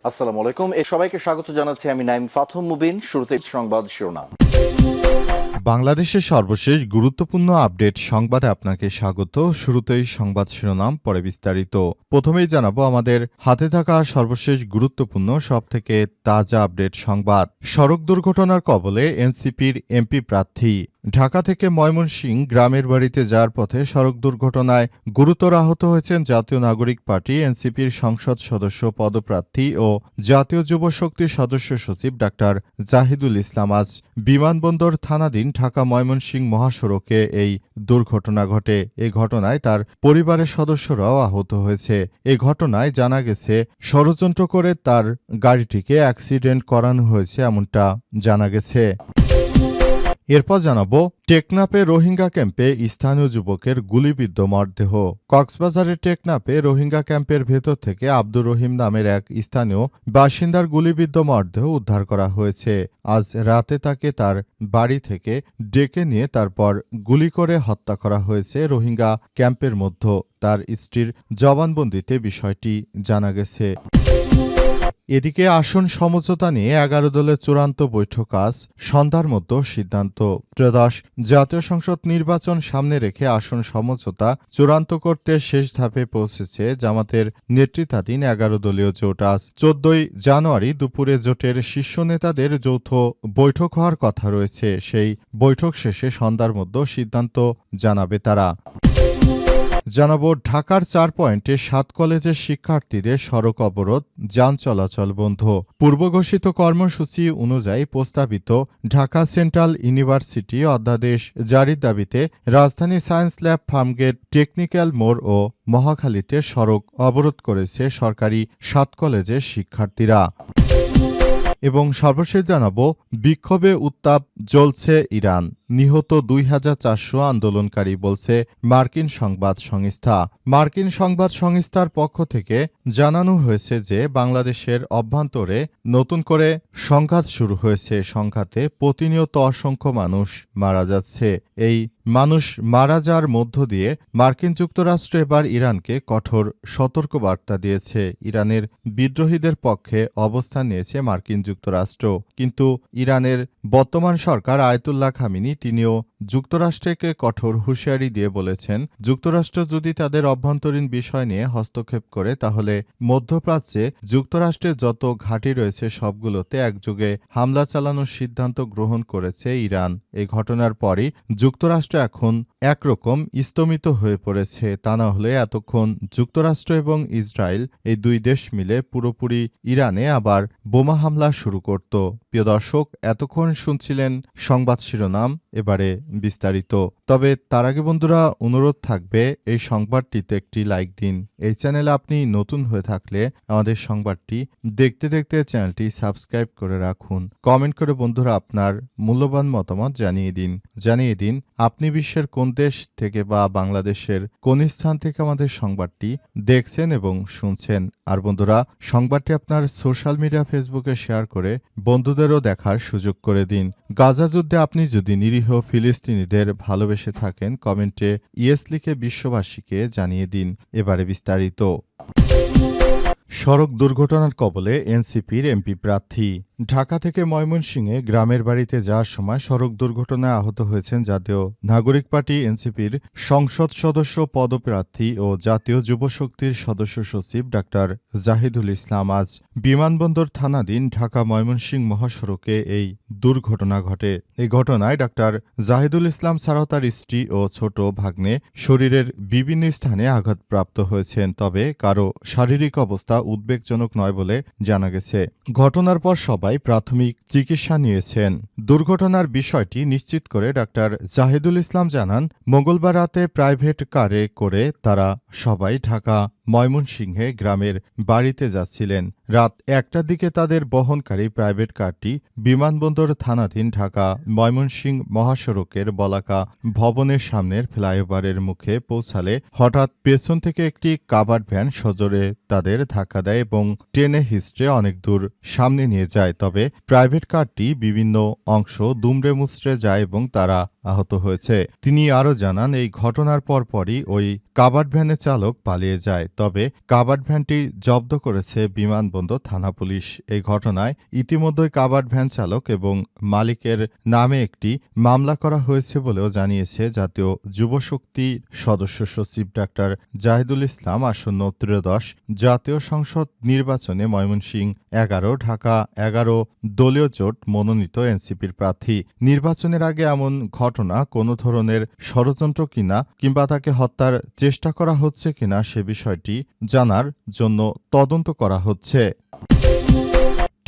আসসালামু আলাইকুম। সবাইকে স্বাগত জানাচ্ছি আমি নাইম ফাথম মুবিন। শুরুতে সংবাদ শিরোনাম। বাংলাদেশের সর্বশেষ গুরুত্বপূর্ণ আপডেট সংবাদে আপনাকে স্বাগত। শুরুতেই সংবাদ শিরোনাম, পরে বিস্তারিত। প্রথমেই জানাবো আমাদের হাতে থাকা সর্বশেষ গুরুত্বপূর্ণ সবথেকে তাজা আপডেট সংবাদ। সড়ক দুর্ঘটনার কবলে এনসিপির এমপি প্রার্থী। ঢাকা থেকে ময়মনসিংহ গ্রামের বাড়িতে যাওয়ার পথে সড়ক দুর্ঘটনায় গুরুতর আহত হয়েছেন জাতীয় নাগরিক পার্টি এনসিপির সংসদ সদস্য পদপ্রার্থী ও জাতীয় যুব শক্তির সদস্য সচিব ডাক্তার জাহিদুল ইসলাম। আজ বিমানবন্দর থানাধীন ঢাকা ময়মনসিংহ মহাসড়কে এই দুর্ঘটনা ঘটে। এ ঘটনায় তার পরিবারের সদস্যরাও আহত হয়েছে। এ ঘটনায় জানা গেছে ষড়যন্ত্র করে তার গাড়িটিকে অ্যাক্সিডেন্ট করানো হয়েছে, এমনটা জানা গেছে। এরপর জানাবো টেকনাফে রোহিঙ্গা ক্যাম্পে স্থানীয় যুবকের গুলিবিদ্ধ মরদেহ। কক্সবাজারের টেকনাফে রোহিঙ্গা ক্যাম্পের ভেতর থেকে আব্দুর রহিম নামের এক স্থানীয় বাসিন্দার গুলিবিদ্ধ মরদেহ উদ্ধার করা হয়েছে। আজ রাতে তাকে তার বাড়ি থেকে ডেকে নিয়ে তারপর গুলি করে হত্যা করা হয়েছে রোহিঙ্গা ক্যাম্পের মধ্যে। তার স্ত্রীর জবানবন্দিতে বিষয়টি জানা গেছে। এদিকে আসন সমঝোতা নিয়ে ১১ দলের চূড়ান্ত বৈঠক আজ সন্ধ্যার মধ্যে সিদ্ধান্ত। ত্রয়োদশ জাতীয় সংসদ নির্বাচন সামনে রেখে আসন সমঝোতা চূড়ান্ত করতে শেষ ধাপে পৌঁছেছে জামাতের নেতৃত্বাধীন ১১ দলীয় জোট। আজ ১৪ই জানুয়ারি দুপুরে জোটের শীর্ষ নেতাদের যৌথ বৈঠক হওয়ার কথা রয়েছে। সেই বৈঠক শেষে সন্ধ্যার মধ্যে সিদ্ধান্ত জানাবে তারা। জানাবো ঢাকার ৪ পয়েন্টে ৭ কলেজের শিক্ষার্থীদের সড়ক অবরোধ, যান চলাচল বন্ধ। পূর্বঘোষিত কর্মসূচি অনুযায়ী প্রস্তাবিত ঢাকা সেন্ট্রাল ইউনিভার্সিটি অধ্যাদেশ জারির দাবিতে রাজধানী সায়েন্স ল্যাব, ফার্মগেট, টেকনিক্যাল মোড় ও মহাখালীতে সড়ক অবরোধ করেছে সরকারি ৭ কলেজের শিক্ষার্থীরা। এবং সর্বশেষ জানাবো বিক্ষোভে উত্তাপ জ্বলছে ইরান, নিহত ২,৪০০ আন্দোলনকারী বলছে মার্কিন সংবাদ সংস্থা। মার্কিন সংবাদ সংস্থার পক্ষ থেকে জানানো হয়েছে যে বাংলাদেশের অভ্যন্তরে নতুন করে সংঘাত শুরু হয়েছে। সংঘাতে প্রতিনিয়ত অসংখ্য মানুষ মারা যাচ্ছে। এই মানুষ মারা যাওয়ার মধ্য দিয়ে মার্কিন যুক্তরাষ্ট্র এবার ইরানকে কঠোর সতর্কবার্তা দিয়েছে। ইরানের বিদ্রোহীদের পক্ষে অবস্থান নিয়েছে মার্কিন যুক্তরাষ্ট্র। কিন্তু ইরানের বর্তমান সরকার আয়াতুল্লাহ খামেনি তিনিও যুক্তরাষ্ট্রকে কঠোর হুঁশিয়ারি দিয়ে বলেছেন, যুক্তরাষ্ট্র যদি তাদের অভ্যন্তরীণ বিষয় নিয়ে হস্তক্ষেপ করে তাহলে মধ্যপ্রাচ্যে যুক্তরাষ্ট্রের যত ঘাঁটি রয়েছে সবগুলোতে একযোগে হামলা চালানোর সিদ্ধান্ত গ্রহণ করেছে ইরান। এই ঘটনার পরই যুক্তরাষ্ট্র এখন একরকম স্তমিত হয়ে পড়েছে। তা না হলে এতক্ষণ যুক্তরাষ্ট্র এবং ইসরায়েল এই দুই দেশ মিলে পুরোপুরি ইরানে আবার বোমা হামলা শুরু করত। প্রিয় দর্শক, এতক্ষণ শুনছিলেন সংবাদ শিরোনাম, এবারে বিস্তারিত। তবে তার আগে বন্ধুরা অনুরোধ থাকবে এই সংবাদটিতে একটি লাইক দিন। এই চ্যানেলে আপনি নতুন হয়ে থাকলে আমাদের সংবাদটি দেখতে দেখতে চ্যানেলটি সাবস্ক্রাইব করে রাখুন। কমেন্ট করে বন্ধুরা আপনার মূল্যবান মতামত জানিয়ে দিন আপনি বিশ্বের কোন দেশ থেকে বা বাংলাদেশের কোন স্থান থেকে আমাদের সংবাদটি দেখছেন এবং শুনছেন। আর বন্ধুরা সংবাদটি আপনার সোশ্যাল মিডিয়া ফেসবুকে শেয়ার করে বন্ধুদেরও দেখার সুযোগ করে দিন। গাজা যুদ্ধে আপনি যদি নিরীহ ফিলিস্তিনিদের ভালোবেসে থাকেন কমেন্টে ইয়েস লিখে বিশ্ববাসীকে জানিয়ে দিন। এবারে বিস্তারিত। সড়ক দুর্ঘটনার কবলে এনসিপির এমপি প্রার্থী। ঢাকা থেকে ময়মনসিংহে গ্রামের বাড়িতে যাওয়ার সময় সড়ক দুর্ঘটনায় আহত হয়েছেন জাতীয় নাগরিক পার্টি এনসিপির সংসদ সদস্য পদপ্রার্থী ও জাতীয় যুব শক্তির সদস্য সচিব ডাক্তার জাহিদুল ইসলাম। আজ বিমানবন্দর থানাধীন ঢাকা ময়মনসিংহ মহাসড়কে এই দুর্ঘটনা ঘটে। এই ঘটনায় ডাক্তার জাহিদুল ইসলাম ছাড়াও তার স্ত্রী ও ছোট ভাগ্নে শরীরের বিভিন্ন স্থানে আঘাতপ্রাপ্ত হয়েছেন। তবে কারো শারীরিক অবস্থা উদ্বেগজনক নয় বলে জানা গেছে। ঘটনার পর সবাই প্রাথমিক চিকিৎসা নিয়েছেন। দুর্ঘটনার বিষয়টি নিশ্চিত করে ডাক্তার জাহিদুল ইসলাম জানান, মঙ্গলবার রাতে প্রাইভেট কারে করে তারা সবাই ঢাকা ময়মনসিংহে গ্রামের বাড়িতে যাচ্ছিলেন। রাত ১টার দিকে তাদের বহনকারী প্রাইভেট কারটি বিমানবন্দর থানাধীন ঢাকা ময়মনসিংহ মহাসড়কের বলাকা ভবনের সামনের ফ্লাইওভারের মুখে পৌঁছালে হঠাৎ পেছন থেকে একটি কাভার্ড ভ্যান সজোরে তাদের ধাক্কা দেয় এবং টেনে হিস্ট্রে অনেক দূর সামনে নিয়ে যায়। তবে প্রাইভেট কারটি বিভিন্ন অংশ দুমড়ে মুচড়ে যায় এবং তারা আহত হয়েছে। তিনি আরও জানান, এই ঘটনার পরপরই ওই কাভার্ড ভ্যানের চালক পালিয়ে যায়। তবে কাভার্ড ভ্যানটি জব্দ করেছে বিমানবন্দর থানা পুলিশ। এই ঘটনায় ইতিমধ্যেই কাভার্ড ভ্যান চালক এবং মালিকের নামে একটি মামলা করা হয়েছে বলেও জানিয়েছে জাতীয় যুবশক্তি সদস্য সচিব ডাক্তার জাহিদুল ইসলাম। আসন্ন ত্রয়োদশ জাতীয় সংসদ নির্বাচনে ময়মনসিংহ ১১, ঢাকা ১১ দলীয় জোট মনোনীত এনসিপির প্রার্থী। নির্বাচনের আগে এমন ঘটনা কোনো ধরনের ষড়যন্ত্র কিনা কিংবা তাকে হত্যার চেষ্টা করা হচ্ছে কিনা সে বিষয়টি জানার জন্য তদন্ত করা হচ্ছে।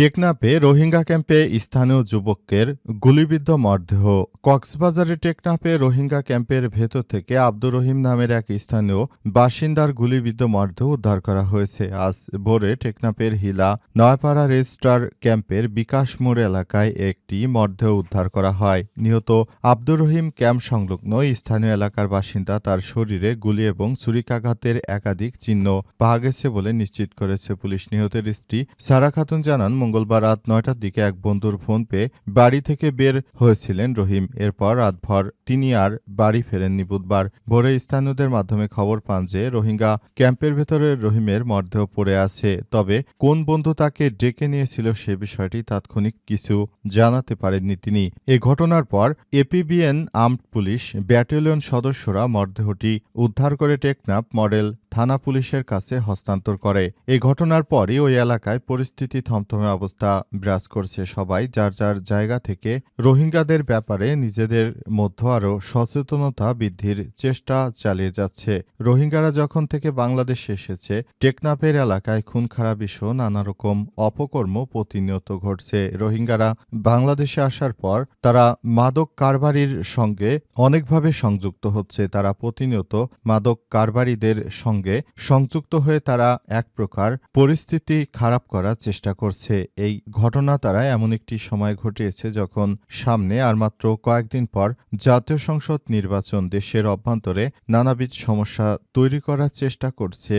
টেকনাফে রোহিঙ্গা ক্যাম্পে স্থানীয় যুবকের গুলিবিদ্ধ মরদেহ। কক্সবাজারের টেকনাফে রোহিঙ্গা ক্যাম্পের ভেতর থেকে আব্দুর রহিম নামের এক স্থানীয় বাসিন্দার গুলিবিদ্ধ মরদেহ উদ্ধার করা হয়েছে। আজ ভোরে টেকনাফের হিলা নয়াপাড়া রেজিস্ট্রার ক্যাম্পের বিকাশ মোড় এলাকায় একটি মরদেহ উদ্ধার করা হয়। নিহত আব্দুর রহিম ক্যাম্প সংলগ্ন স্থানীয় এলাকার বাসিন্দা। তার শরীরে গুলি এবং ছুরিকাঘাতের একাধিক চিহ্ন পাওয়া গেছে বলে নিশ্চিত করেছে পুলিশ। নিহতের স্ত্রী সারা খাতুন জানান, মঙ্গলবার রাত ৯টার দিকে এক বন্ধুর ফোন পেয়ে বাড়ি থেকে বের হয়েছিলেন রহিম। এরপর রাতভর তিনি আর বাড়ি ফেরেননি। বুধবার ভোরে স্থানীয়দের মাধ্যমে খবর পান যে রোহিঙ্গা ক্যাম্পের ভেতরে রহিমের মরদেহ পড়ে আছে। তবে কোন বন্ধু তাকে ডেকে নিয়েছিল সে বিষয়টি তাৎক্ষণিক কিছু জানাতে পারেননি তিনি। এ ঘটনার পর এপিবিএন আর্মড পুলিশ ব্যাটালিয়ন সদস্যরা মরদেহটি উদ্ধার করে টেকনাফ মডেল থানা পুলিশের কাছে হস্তান্তর করে। এই ঘটনার পরই ওই এলাকায় পরিস্থিতি থমথমে অবস্থা বিরাজ করছে। সবাই যার যার জায়গা থেকে রোহিঙ্গাদের ব্যাপারে নিজেদের মধ্যে আরও সচেতনতা বৃদ্ধির চেষ্টা চালিয়ে যাচ্ছে। রোহিঙ্গারা যখন থেকে বাংলাদেশে এসেছে, টেকনাফের এলাকায় খুন খারাপি সহ নানা রকম অপকর্ম প্রতিনিয়ত ঘটছে। রোহিঙ্গারা বাংলাদেশে আসার পর তারা মাদক কারবারির সঙ্গে অনেকভাবে সংযুক্ত হচ্ছে। তারা প্রতিনিয়ত মাদক কারবারিদের সঙ্গে সংযুক্ত হয়ে তারা এক প্রকার পরিস্থিতি খারাপ করার চেষ্টা করছে। এই ঘটনা তারা এমন একটি সময় ঘটিয়েছে যখন সামনে আর মাত্র কয়েকদিন পর জাতীয় সংসদ নির্বাচন। দেশের অভ্যন্তরে নানাবিধ সমস্যা তৈরি করার চেষ্টা করছে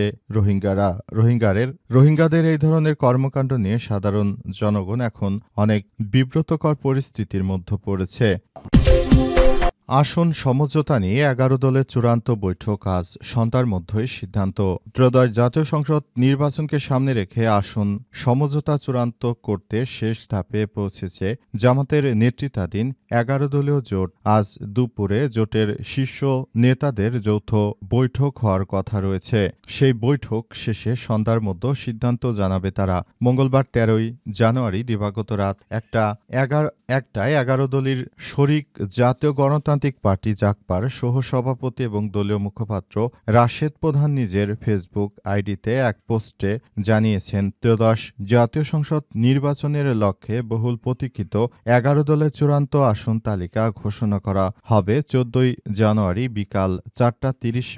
রোহিঙ্গাদের এই ধরনের কর্মকাণ্ড নিয়ে সাধারণ জনগণ এখন অনেক বিব্রতকর পরিস্থিতির মধ্যে পড়েছে। আসন সমঝোতা নিয়ে ১১ দলের চূড়ান্ত বৈঠক আজ সন্ধ্যার মধ্যেই সিদ্ধান্ত। ত্রয়োদশ জাতীয় সংসদ নির্বাচনকে সামনে রেখে আসন সমঝোতা চূড়ান্ত করতে শেষ ধাপে পৌঁছেছে জামাতের নেতৃত্বাধীন ১১ দলীয় জোট। আজ দুপুরে জোটের শীর্ষ নেতাদের যৌথ বৈঠক হওয়ার কথা রয়েছে। সেই বৈঠক শেষে সন্ধ্যার মধ্যে সিদ্ধান্ত জানাবে তারা। মঙ্গলবার ১৩ই জানুয়ারি দিবাগত রাত ১টায় ১১ দলীয় শরিক জাতীয় গণতান্ত্রিক পার্টি জাগপার সহ-সভাপতি এবং দলীয় মুখপাত্র রাশেদ প্রধান নিজের ফেসবুক আইডিতে এক পোস্টে জানিয়েছেন, ত্রয়োদশ জাতীয় সংসদ নির্বাচনের লক্ষ্যে বহুল প্রতীক্ষিত ১১ দলের চূড়ান্ত আসন তালিকা ঘোষণা করা হবে ১৪ই জানুয়ারি বিকাল ৪টা ৩০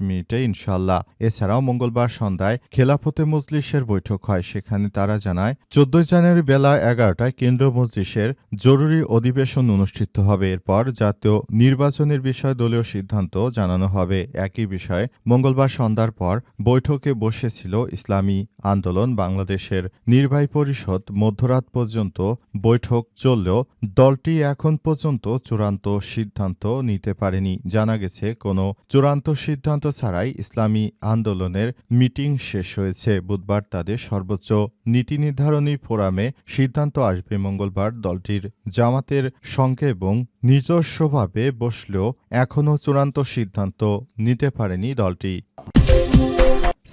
ইনশাল্লাহ। এছাড়াও মঙ্গলবার সন্ধ্যায় খেলাফতে মজলিসের বৈঠক হয়। সেখানে তারা জানায় ১৪ জানুয়ারি বেলা ১১টায় কেন্দ্রীয় মজলিসের জরুরি অধিবেশন অনুষ্ঠিত হবে। এরপর জাতীয় নির্বাচনের বিষয়ে দলীয় সিদ্ধান্ত জানানো হবে। একই বিষয়ে মঙ্গলবার সন্ধ্যার পর বৈঠকে বসেছিল ইসলামী আন্দোলন বাংলাদেশের নির্বাহী পরিষদ। মধ্যরাত পর্যন্ত বৈঠক চললেও দলটি এখন পর্যন্ত চূড়ান্ত সিদ্ধান্ত নিতে পারেনি। জানা গেছে, কোনো চূড়ান্ত সিদ্ধান্ত ছাড়াই ইসলামী আন্দোলনের মিটিং শেষ হয়েছে। বুধবার তাদের সর্বোচ্চ নীতি নির্ধারণী ফোরামে সিদ্ধান্ত আসবে। মঙ্গলবার দলটির জামাতের সঙ্গে এবং নিজস্বভাবে বসলেও এখনও চূড়ান্ত সিদ্ধান্ত নিতে পারেনি দলটি।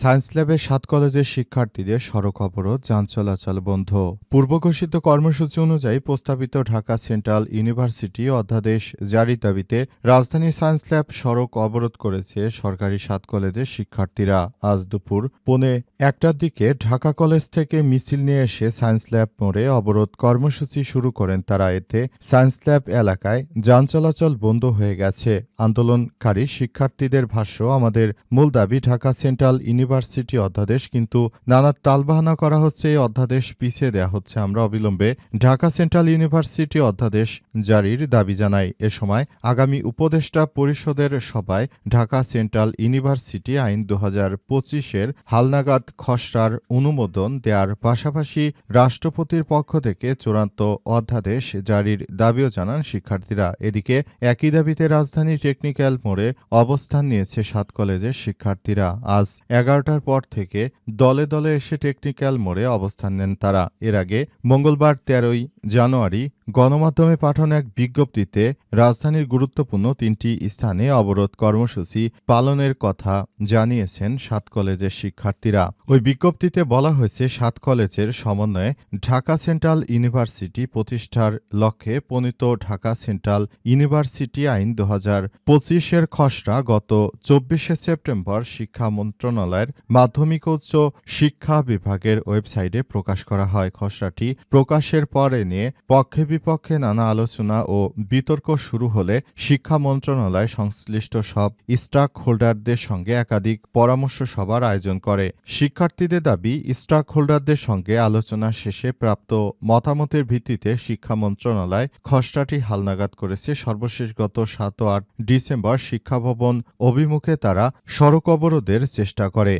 সায়েন্স ল্যাবের ৭ কলেজের শিক্ষার্থীদের সড়ক অবরোধ, যান চলাচল বন্ধ। পূর্বঘোষিত কর্মসূচি অনুযায়ী প্রস্তাবিত ঢাকা সেন্ট্রাল ইউনিভার্সিটি অধ্যাদেশ জারির দাবিতে রাজধানী সায়েন্স ল্যাব সড়ক অবরোধ করেছে সরকারি ৭ কলেজের শিক্ষার্থীরা। আজ দুপুর ১:৩০টার দিকে ঢাকা কলেজ থেকে মিছিল নিয়ে এসে সায়েন্স ল্যাব মোড়ে অবরোধ কর্মসূচি শুরু করেন তারা। এতে সায়েন্স ল্যাব এলাকায় যান চলাচল বন্ধ হয়ে গেছে। আন্দোলনকারী শিক্ষার্থীদের ভাষ্য, আমাদের মূল দাবি ঢাকা সেন্ট্রাল ইউনিভার্সিটি অধ্যাদেশ, কিন্তু নানা টালবাহানা করা হচ্ছে। এই অধ্যাদেশ পিছিয়ে দেওয়া হচ্ছে। আমরা অবিলম্বে ঢাকা সেন্ট্রাল ইউনিভার্সিটি অধ্যাদেশ জারির দাবি জানাই। এ সময় আগামী উপদেষ্টা পরিষদের সভায় ঢাকা সেন্ট্রাল ইউনিভার্সিটি আইন 2025-এর হালনাগাদ খসড়ার অনুমোদন দেওয়ার পাশাপাশি রাষ্ট্রপতির পক্ষ থেকে চূড়ান্ত অধ্যাদেশ জারির দাবিও জানান শিক্ষার্থীরা। এদিকে একই দাবিতে রাজধানীর টেকনিক্যাল মোড়ে অবস্থান নিয়েছে 7 কলেজের শিক্ষার্থীরা। আজ 11টার পর থেকে দলে দলে এসে টেকনিক্যাল মোড়ে অবস্থান নেন তারা। এর আগে মঙ্গলবার 13ই জানুয়ারি গণমাধ্যমে পাঠানো এক বিজ্ঞপ্তিতে রাজধানীর গুরুত্বপূর্ণ 3টি স্থানে অবরোধ কর্মসূচি পালনের কথা জানিয়েছেন 7 কলেজের শিক্ষার্থীরা। ওই বিজ্ঞপ্তিতে বলা হয়েছে, 7 কলেজের সমন্বয়ে ঢাকা সেন্ট্রাল ইউনিভার্সিটি প্রতিষ্ঠার লক্ষ্যে প্রণীত ঢাকা সেন্ট্রাল ইউনিভার্সিটি আইন 2025-এর খসড়া গত 24শে সেপ্টেম্বর শিক্ষা মন্ত্রণালয়ের মাধ্যমিক ও উচ্চ শিক্ষা বিভাগের ওয়েবসাইটে প্রকাশ করা হয়। খসড়াটি প্রকাশের পর এ নিয়ে পক্ষে বিপক্ষে নানা আলোচনা ও বিতর্ক শুরু হলে শিক্ষা মন্ত্রণালয় সংশ্লিষ্ট সব স্টক হোল্ডারদের সঙ্গে একাধিক পরামর্শ সভার আয়োজন করে। শিক্ষার্থীদের দাবি, স্টক হোল্ডারদের সঙ্গে আলোচনা শেষে প্রাপ্ত মতামতের ভিত্তিতে শিক্ষা মন্ত্রণালয় খসড়াটি হালনাগাদ করেছে। সর্বশেষ গত 7 ও 8 ডিসেম্বর শিক্ষা ভবন অভিমুখে তারা সড়ক অবরোধের চেষ্টা করে।